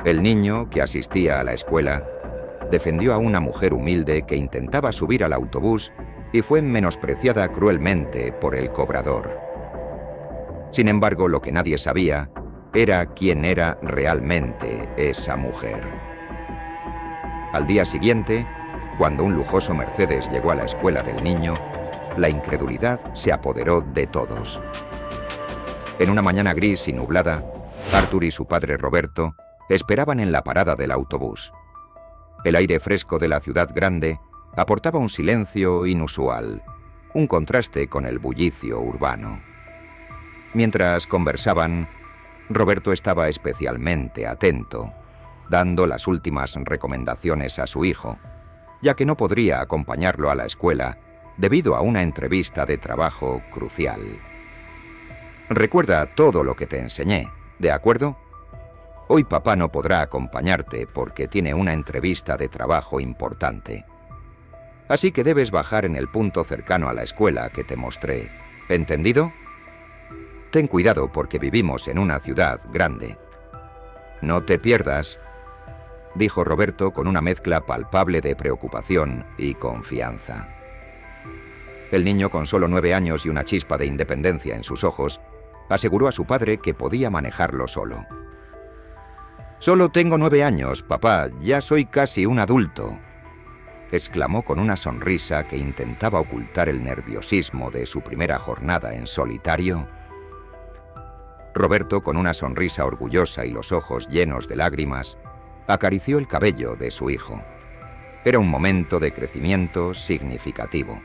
El niño, que asistía a la escuela, defendió a una mujer humilde que intentaba subir al autobús y fue menospreciada cruelmente por el cobrador. Sin embargo, lo que nadie sabía era quién era realmente esa mujer. Al día siguiente, cuando un lujoso Mercedes llegó a la escuela del niño, la incredulidad se apoderó de todos. En una mañana gris y nublada, Arthur y su padre Roberto esperaban en la parada del autobús. El aire fresco de la ciudad grande aportaba un silencio inusual, un contraste con el bullicio urbano. Mientras conversaban, Roberto estaba especialmente atento, dando las últimas recomendaciones a su hijo, ya que no podría acompañarlo a la escuela debido a una entrevista de trabajo crucial. Recuerda todo lo que te enseñé, ¿de acuerdo? Hoy papá no podrá acompañarte porque tiene una entrevista de trabajo importante. Así que debes bajar en el punto cercano a la escuela que te mostré. ¿Entendido? Ten cuidado porque vivimos en una ciudad grande. No te pierdas, dijo Roberto con una mezcla palpable de preocupación y confianza. El niño, con solo 9 años y una chispa de independencia en sus ojos, aseguró a su padre que podía manejarlo solo. «Solo tengo 9 años, papá, ya soy casi un adulto», exclamó con una sonrisa que intentaba ocultar el nerviosismo de su primera jornada en solitario. Roberto, con una sonrisa orgullosa y los ojos llenos de lágrimas, acarició el cabello de su hijo. Era un momento de crecimiento significativo,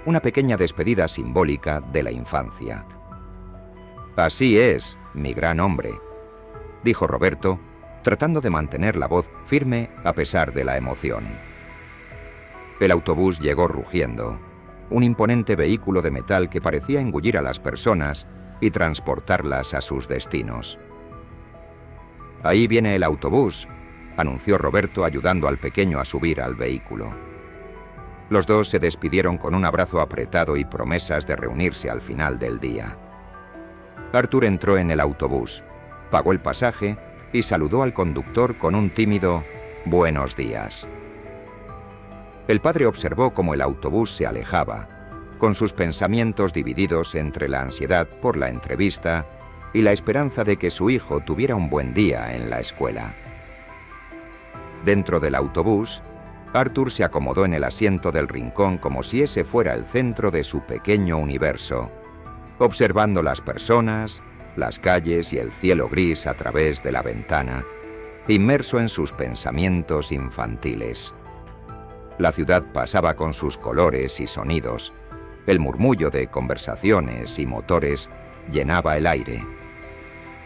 una pequeña despedida simbólica de la infancia. «Así es, mi gran hombre», dijo Roberto, tratando de mantener la voz firme a pesar de la emoción. El autobús llegó rugiendo, un imponente vehículo de metal que parecía engullir a las personas y transportarlas a sus destinos. «Ahí viene el autobús», anunció Roberto ayudando al pequeño a subir al vehículo. Los dos se despidieron con un abrazo apretado y promesas de reunirse al final del día. Arthur entró en el autobús, pagó el pasaje y saludó al conductor con un tímido «Buenos días». El padre observó cómo el autobús se alejaba, con sus pensamientos divididos entre la ansiedad por la entrevista y la esperanza de que su hijo tuviera un buen día en la escuela. Dentro del autobús, Arthur se acomodó en el asiento del rincón como si ese fuera el centro de su pequeño universo, observando las personas, las calles y el cielo gris a través de la ventana, inmerso en sus pensamientos infantiles. La ciudad pasaba con sus colores y sonidos. El murmullo de conversaciones y motores llenaba el aire.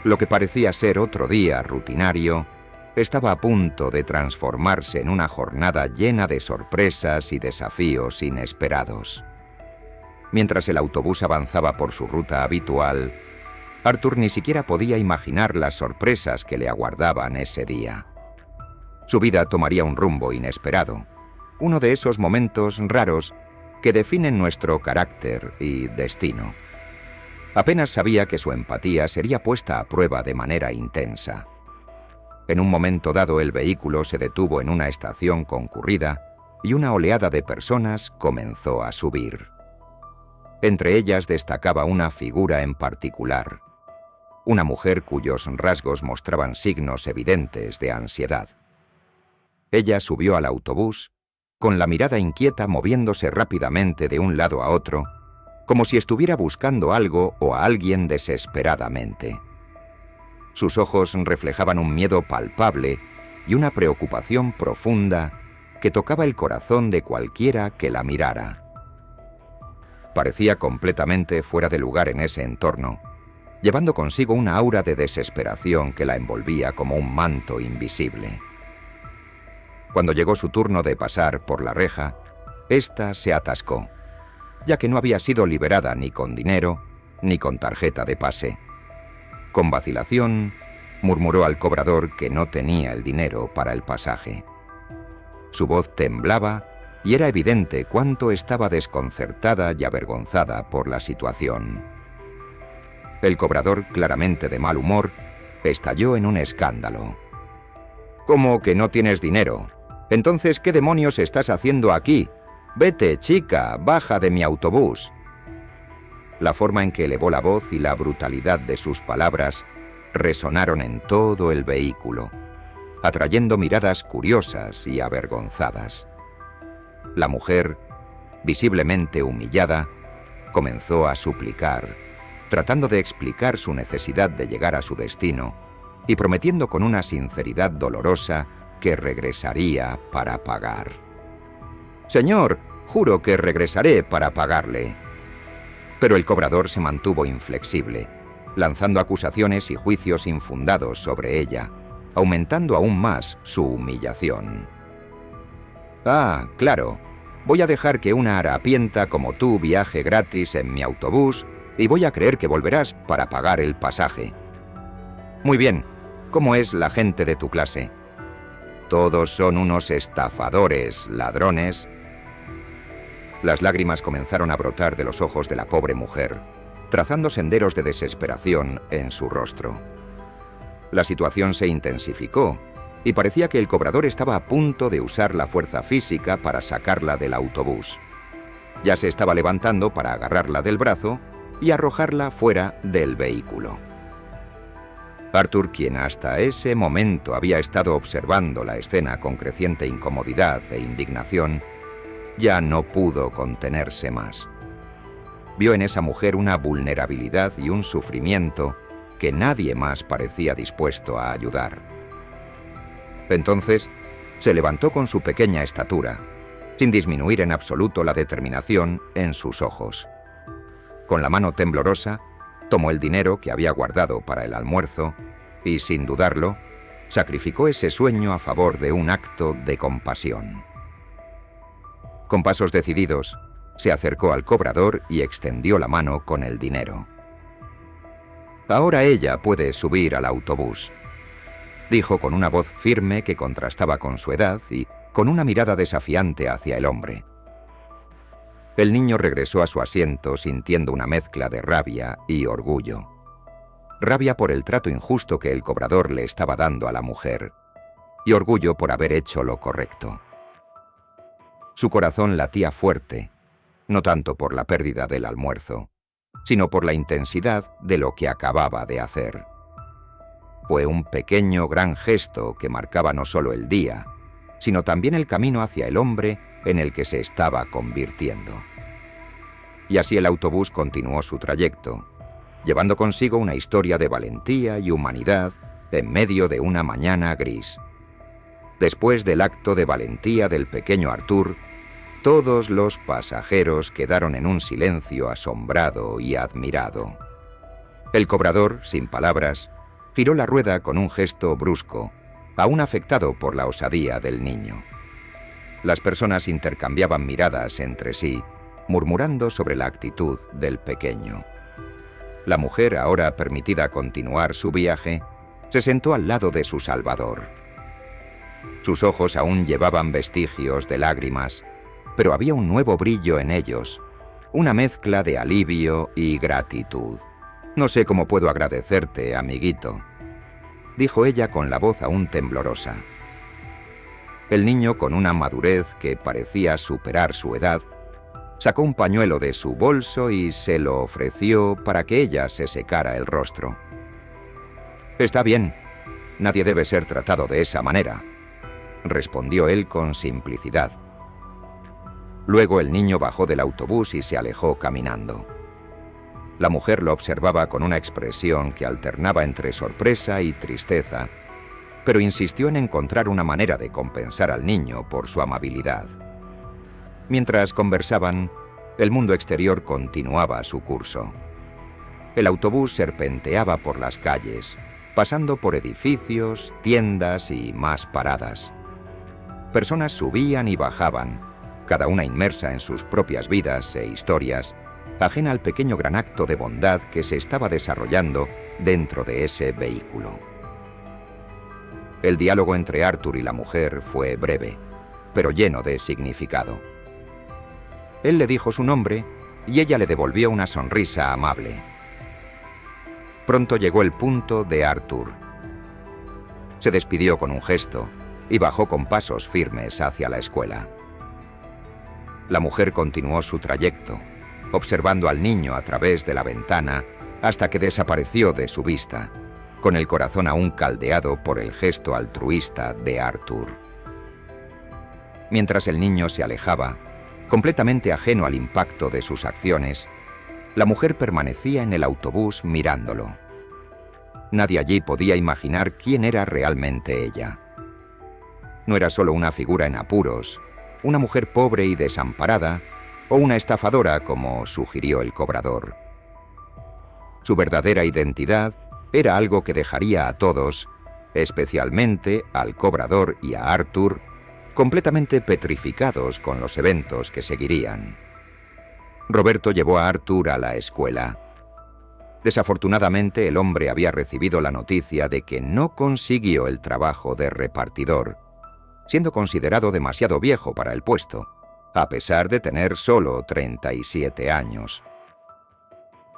Lo que parecía ser otro día rutinario estaba a punto de transformarse en una jornada llena de sorpresas y desafíos inesperados. Mientras el autobús avanzaba por su ruta habitual, Arthur ni siquiera podía imaginar las sorpresas que le aguardaban ese día. Su vida tomaría un rumbo inesperado, uno de esos momentos raros que definen nuestro carácter y destino. Apenas sabía que su empatía sería puesta a prueba de manera intensa. En un momento dado el vehículo se detuvo en una estación concurrida y una oleada de personas comenzó a subir. Entre ellas destacaba una figura en particular, una mujer cuyos rasgos mostraban signos evidentes de ansiedad. Ella subió al autobús, con la mirada inquieta moviéndose rápidamente de un lado a otro, como si estuviera buscando algo o a alguien desesperadamente. Sus ojos reflejaban un miedo palpable y una preocupación profunda que tocaba el corazón de cualquiera que la mirara. Parecía completamente fuera de lugar en ese entorno, llevando consigo una aura de desesperación que la envolvía como un manto invisible. Cuando llegó su turno de pasar por la reja, ésta se atascó, ya que no había sido liberada ni con dinero ni con tarjeta de pase. Con vacilación, murmuró al cobrador que no tenía el dinero para el pasaje. Su voz temblaba y era evidente cuánto estaba desconcertada y avergonzada por la situación. El cobrador, claramente de mal humor, estalló en un escándalo. ¿Cómo que no tienes dinero? Entonces, ¿qué demonios estás haciendo aquí? Vete, chica, baja de mi autobús. La forma en que elevó la voz y la brutalidad de sus palabras resonaron en todo el vehículo, atrayendo miradas curiosas y avergonzadas. La mujer, visiblemente humillada, comenzó a suplicar, tratando de explicar su necesidad de llegar a su destino y prometiendo con una sinceridad dolorosa que regresaría para pagar. «Señor, juro que regresaré para pagarle». Pero el cobrador se mantuvo inflexible, lanzando acusaciones y juicios infundados sobre ella, aumentando aún más su humillación. «Ah, claro, voy a dejar que una harapienta como tú viaje gratis en mi autobús y voy a creer que volverás para pagar el pasaje. Muy bien, ¿cómo es la gente de tu clase? Todos son unos estafadores, ladrones». Las lágrimas comenzaron a brotar de los ojos de la pobre mujer, trazando senderos de desesperación en su rostro. La situación se intensificó y parecía que el cobrador estaba a punto de usar la fuerza física para sacarla del autobús. Ya se estaba levantando para agarrarla del brazo y arrojarla fuera del vehículo. Arthur, quien hasta ese momento había estado observando la escena con creciente incomodidad e indignación, ya no pudo contenerse más. Vio en esa mujer una vulnerabilidad y un sufrimiento que nadie más parecía dispuesto a ayudar. Entonces, se levantó con su pequeña estatura, sin disminuir en absoluto la determinación en sus ojos. Con la mano temblorosa, tomó el dinero que había guardado para el almuerzo y, sin dudarlo, sacrificó ese sueño a favor de un acto de compasión. Con pasos decididos, se acercó al cobrador y extendió la mano con el dinero. «Ahora ella puede subir al autobús», dijo con una voz firme que contrastaba con su edad y con una mirada desafiante hacia el hombre. El niño regresó a su asiento sintiendo una mezcla de rabia y orgullo. Rabia por el trato injusto que el cobrador le estaba dando a la mujer, y orgullo por haber hecho lo correcto. Su corazón latía fuerte, no tanto por la pérdida del almuerzo, sino por la intensidad de lo que acababa de hacer. Fue un pequeño gran gesto que marcaba no solo el día, sino también el camino hacia el hombre en el que se estaba convirtiendo. Y así el autobús continuó su trayecto, llevando consigo una historia de valentía y humanidad en medio de una mañana gris. Después del acto de valentía del pequeño Arthur, todos los pasajeros quedaron en un silencio asombrado y admirado. El cobrador, sin palabras, giró la rueda con un gesto brusco, aún afectado por la osadía del niño. Las personas intercambiaban miradas entre sí, murmurando sobre la actitud del pequeño. La mujer, ahora permitida continuar su viaje, se sentó al lado de su salvador. Sus ojos aún llevaban vestigios de lágrimas, pero había un nuevo brillo en ellos, una mezcla de alivio y gratitud. «No sé cómo puedo agradecerte, amiguito», dijo ella con la voz aún temblorosa. El niño, con una madurez que parecía superar su edad, sacó un pañuelo de su bolso y se lo ofreció para que ella se secara el rostro. «Está bien, nadie debe ser tratado de esa manera», respondió él con simplicidad. Luego el niño bajó del autobús y se alejó caminando. La mujer lo observaba con una expresión que alternaba entre sorpresa y tristeza, pero insistió en encontrar una manera de compensar al niño por su amabilidad. Mientras conversaban, el mundo exterior continuaba su curso. El autobús serpenteaba por las calles, pasando por edificios, tiendas y más paradas. Personas subían y bajaban, cada una inmersa en sus propias vidas e historias, ajena al pequeño gran acto de bondad que se estaba desarrollando dentro de ese vehículo. El diálogo entre Arthur y la mujer fue breve, pero lleno de significado. Él le dijo su nombre y ella le devolvió una sonrisa amable. Pronto llegó el punto de Arthur. Se despidió con un gesto y bajó con pasos firmes hacia la escuela. La mujer continuó su trayecto, observando al niño a través de la ventana hasta que desapareció de su vista, con el corazón aún caldeado por el gesto altruista de Arthur. Mientras el niño se alejaba, completamente ajeno al impacto de sus acciones, la mujer permanecía en el autobús mirándolo. Nadie allí podía imaginar quién era realmente ella. No era solo una figura en apuros, una mujer pobre y desamparada, o una estafadora como sugirió el cobrador. Su verdadera identidad era algo que dejaría a todos, especialmente al cobrador y a Arthur, completamente petrificados con los eventos que seguirían. Roberto llevó a Arthur a la escuela. Desafortunadamente, el hombre había recibido la noticia de que no consiguió el trabajo de repartidor, siendo considerado demasiado viejo para el puesto, a pesar de tener solo 37 años.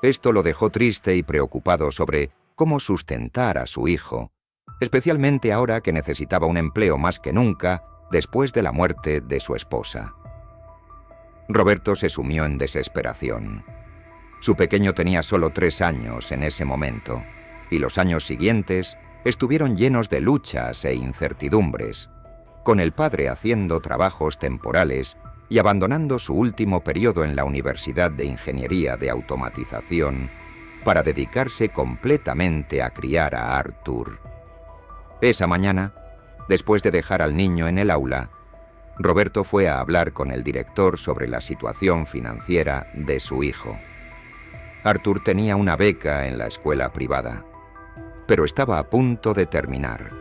Esto lo dejó triste y preocupado sobre cómo sustentar a su hijo, especialmente ahora que necesitaba un empleo más que nunca después de la muerte de su esposa. Roberto se sumió en desesperación. Su pequeño tenía solo 3 años en ese momento, y los años siguientes estuvieron llenos de luchas e incertidumbres, con el padre haciendo trabajos temporales y abandonando su último periodo en la Universidad de Ingeniería de Automatización para dedicarse completamente a criar a Arthur. Esa mañana, después de dejar al niño en el aula, Roberto fue a hablar con el director sobre la situación financiera de su hijo. Arthur tenía una beca en la escuela privada, pero estaba a punto de terminar.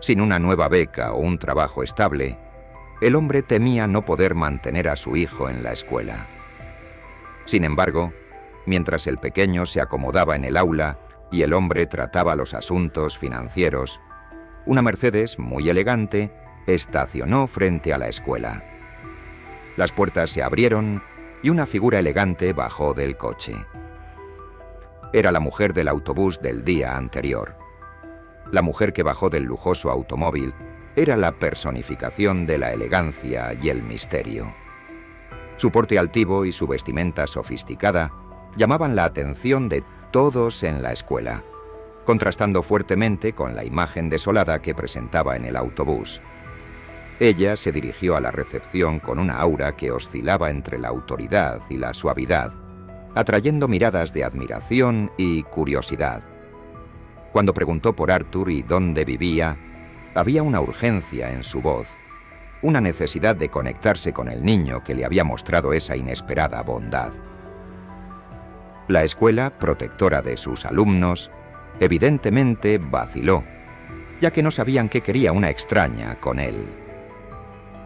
Sin una nueva beca o un trabajo estable, el hombre temía no poder mantener a su hijo en la escuela. Sin embargo, mientras el pequeño se acomodaba en el aula y el hombre trataba los asuntos financieros, una Mercedes muy elegante estacionó frente a la escuela. Las puertas se abrieron y una figura elegante bajó del coche. Era la mujer del autobús del día anterior. La mujer que bajó del lujoso automóvil era la personificación de la elegancia y el misterio. Su porte altivo y su vestimenta sofisticada llamaban la atención de todos en la escuela, contrastando fuertemente con la imagen desolada que presentaba en el autobús. Ella se dirigió a la recepción con una aura que oscilaba entre la autoridad y la suavidad, atrayendo miradas de admiración y curiosidad. Cuando preguntó por Arthur y dónde vivía, había una urgencia en su voz, una necesidad de conectarse con el niño que le había mostrado esa inesperada bondad. La escuela, protectora de sus alumnos, evidentemente vaciló, ya que no sabían qué quería una extraña con él.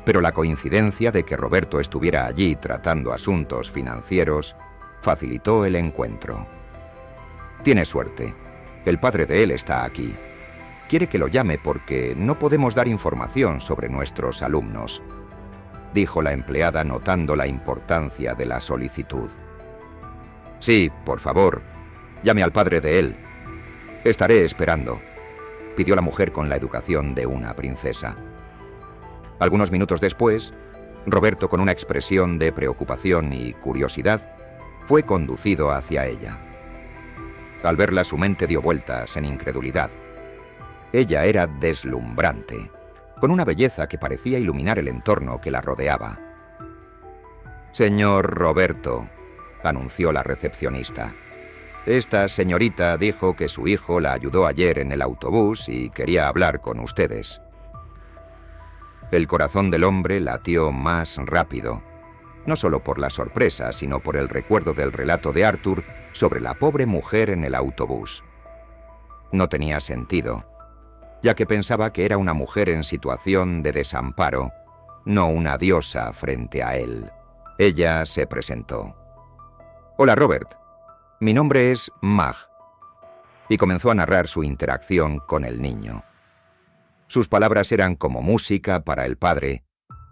Pero la coincidencia de que Roberto estuviera allí tratando asuntos financieros facilitó el encuentro. «Tiene suerte. El padre de él está aquí. Quiere que lo llame porque no podemos dar información sobre nuestros alumnos», dijo la empleada notando la importancia de la solicitud. «Sí, por favor, llame al padre de él. Estaré esperando», pidió la mujer con la educación de una princesa. Algunos minutos después, Roberto, con una expresión de preocupación y curiosidad, fue conducido hacia ella. Al verla, su mente dio vueltas en incredulidad. Ella era deslumbrante, con una belleza que parecía iluminar el entorno que la rodeaba. «Señor Roberto», anunció la recepcionista. «Esta señorita dijo que su hijo la ayudó ayer en el autobús y quería hablar con ustedes». El corazón del hombre latió más rápido, no solo por la sorpresa, sino por el recuerdo del relato de Arthur sobre la pobre mujer en el autobús. No tenía sentido, ya que pensaba que era una mujer en situación de desamparo, no una diosa frente a él. Ella se presentó. «Hola, Robert. Mi nombre es Mag», y comenzó a narrar su interacción con el niño. Sus palabras eran como música para el padre,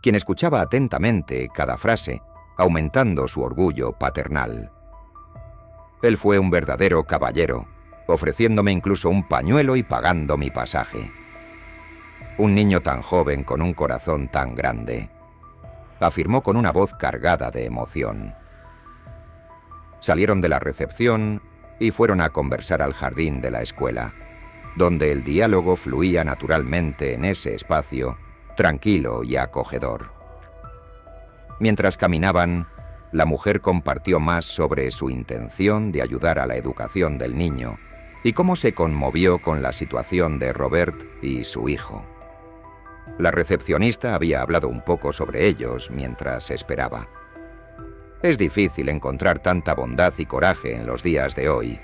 quien escuchaba atentamente cada frase, aumentando su orgullo paternal. Él fue un verdadero caballero, ofreciéndome incluso un pañuelo y pagando mi pasaje. Un niño tan joven con un corazón tan grande, afirmó con una voz cargada de emoción. Salieron de la recepción y fueron a conversar al jardín de la escuela, donde el diálogo fluía naturalmente en ese espacio, tranquilo y acogedor. Mientras caminaban, la mujer compartió más sobre su intención de ayudar a la educación del niño y cómo se conmovió con la situación de Robert y su hijo. La recepcionista había hablado un poco sobre ellos mientras esperaba. Es difícil encontrar tanta bondad y coraje en los días de hoy.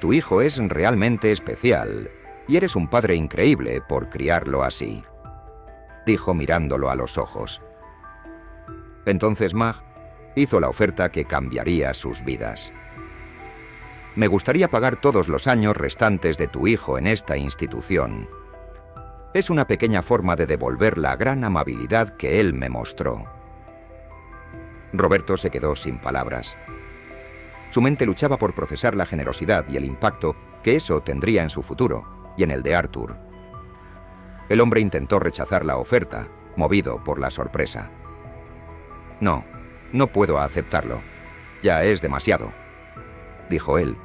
Tu hijo es realmente especial y eres un padre increíble por criarlo así, dijo mirándolo a los ojos. Entonces Mag hizo la oferta que cambiaría sus vidas. Me gustaría pagar todos los años restantes de tu hijo en esta institución. Es una pequeña forma de devolver la gran amabilidad que él me mostró. Roberto se quedó sin palabras. Su mente luchaba por procesar la generosidad y el impacto que eso tendría en su futuro y en el de Arthur. El hombre intentó rechazar la oferta, movido por la sorpresa. No puedo aceptarlo. Ya es demasiado, dijo él,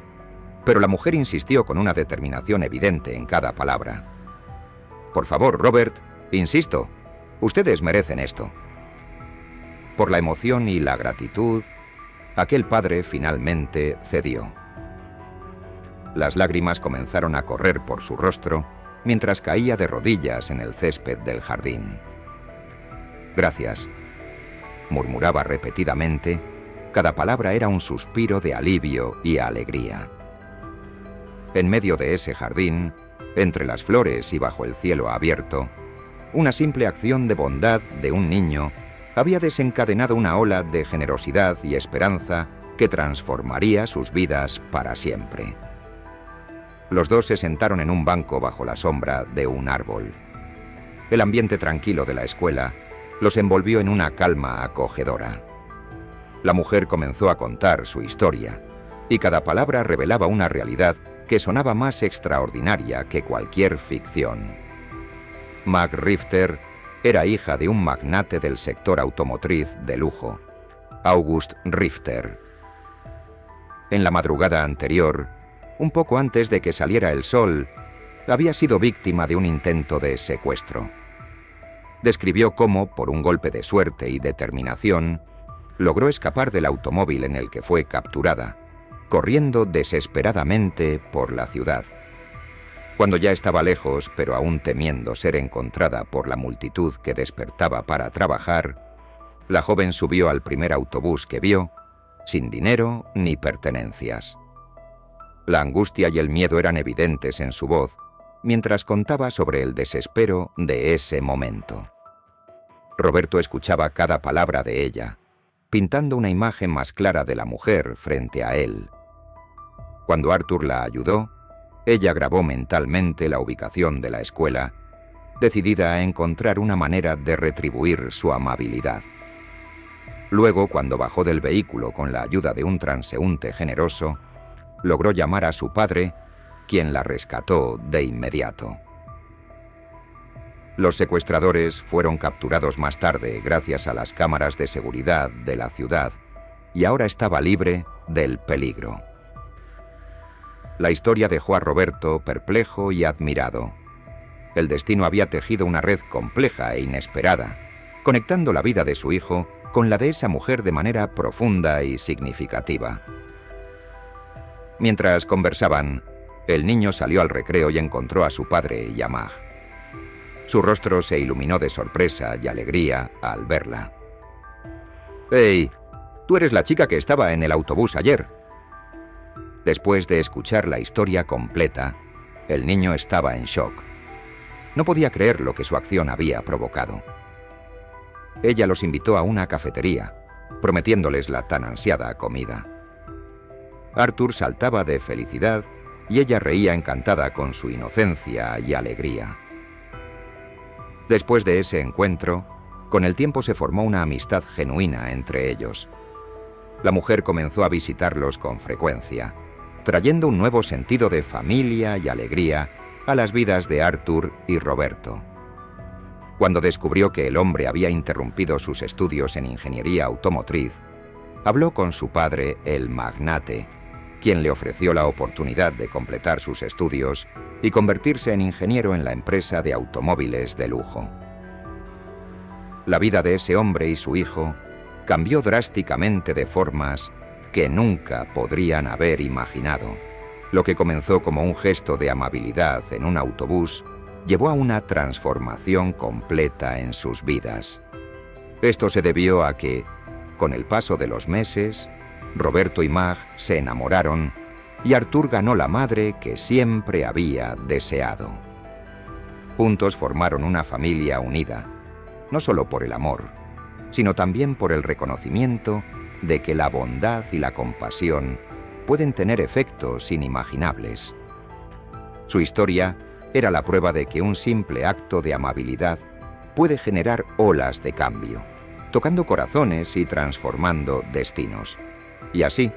pero la mujer insistió con una determinación evidente en cada palabra. Por favor, Robert, insisto, ustedes merecen esto. Por la emoción y la gratitud, aquel padre finalmente cedió. Las lágrimas comenzaron a correr por su rostro mientras caía de rodillas en el césped del jardín. Gracias, murmuraba repetidamente. Cada palabra era un suspiro de alivio y alegría. En medio de ese jardín, entre las flores y bajo el cielo abierto, una simple acción de bondad de un niño había desencadenado una ola de generosidad y esperanza que transformaría sus vidas para siempre. Los dos se sentaron en un banco bajo la sombra de un árbol. El ambiente tranquilo de la escuela los envolvió en una calma acogedora. La mujer comenzó a contar su historia, y cada palabra revelaba una realidad que sonaba más extraordinaria que cualquier ficción. Mag Rifter era hija de un magnate del sector automotriz de lujo, August Rifter. En la madrugada anterior, un poco antes de que saliera el sol, había sido víctima de un intento de secuestro. Describió cómo, por un golpe de suerte y determinación, logró escapar del automóvil en el que fue capturada, corriendo desesperadamente por la ciudad. Cuando ya estaba lejos, pero aún temiendo ser encontrada por la multitud que despertaba para trabajar, la joven subió al primer autobús que vio, sin dinero ni pertenencias. La angustia y el miedo eran evidentes en su voz, mientras contaba sobre el desespero de ese momento. Roberto escuchaba cada palabra de ella, pintando una imagen más clara de la mujer frente a él. Cuando Arthur la ayudó, ella grabó mentalmente la ubicación de la escuela, decidida a encontrar una manera de retribuir su amabilidad. Luego, cuando bajó del vehículo con la ayuda de un transeúnte generoso, logró llamar a su padre, quien la rescató de inmediato. Los secuestradores fueron capturados más tarde gracias a las cámaras de seguridad de la ciudad y ahora estaba libre del peligro. La historia dejó a Roberto perplejo y admirado. El destino había tejido una red compleja e inesperada, conectando la vida de su hijo con la de esa mujer de manera profunda y significativa. Mientras conversaban, el niño salió al recreo y encontró a su padre y a Mag. Su rostro se iluminó de sorpresa y alegría al verla. «¡Hey! Tú eres la chica que estaba en el autobús ayer». Después de escuchar la historia completa, el niño estaba en shock. No podía creer lo que su acción había provocado. Ella los invitó a una cafetería, prometiéndoles la tan ansiada comida. Arthur saltaba de felicidad y ella reía encantada con su inocencia y alegría. Después de ese encuentro, con el tiempo se formó una amistad genuina entre ellos. La mujer comenzó a visitarlos con frecuencia, trayendo un nuevo sentido de familia y alegría a las vidas de Arthur y Roberto. Cuando descubrió que el hombre había interrumpido sus estudios en ingeniería automotriz, habló con su padre, el magnate, quien le ofreció la oportunidad de completar sus estudios y convertirse en ingeniero en la empresa de automóviles de lujo. La vida de ese hombre y su hijo cambió drásticamente de formas que nunca podrían haber imaginado. Lo que comenzó como un gesto de amabilidad en un autobús llevó a una transformación completa en sus vidas. Esto se debió a que, con el paso de los meses, Roberto y Mag se enamoraron y Artur ganó la madre que siempre había deseado. Juntos formaron una familia unida, no solo por el amor, sino también por el reconocimiento de que la bondad y la compasión pueden tener efectos inimaginables. Su historia era la prueba de que un simple acto de amabilidad puede generar olas de cambio, tocando corazones y transformando destinos. Y así,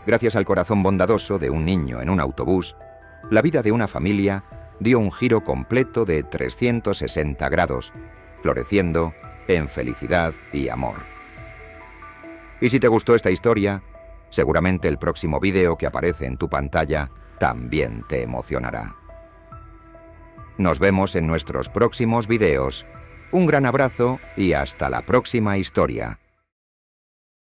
gracias al corazón bondadoso de un niño en un autobús, la vida de una familia dio un giro completo de 360 grados, floreciendo en felicidad y amor. Y si te gustó esta historia, seguramente el próximo vídeo que aparece en tu pantalla también te emocionará. Nos vemos en nuestros próximos vídeos. Un gran abrazo y hasta la próxima historia.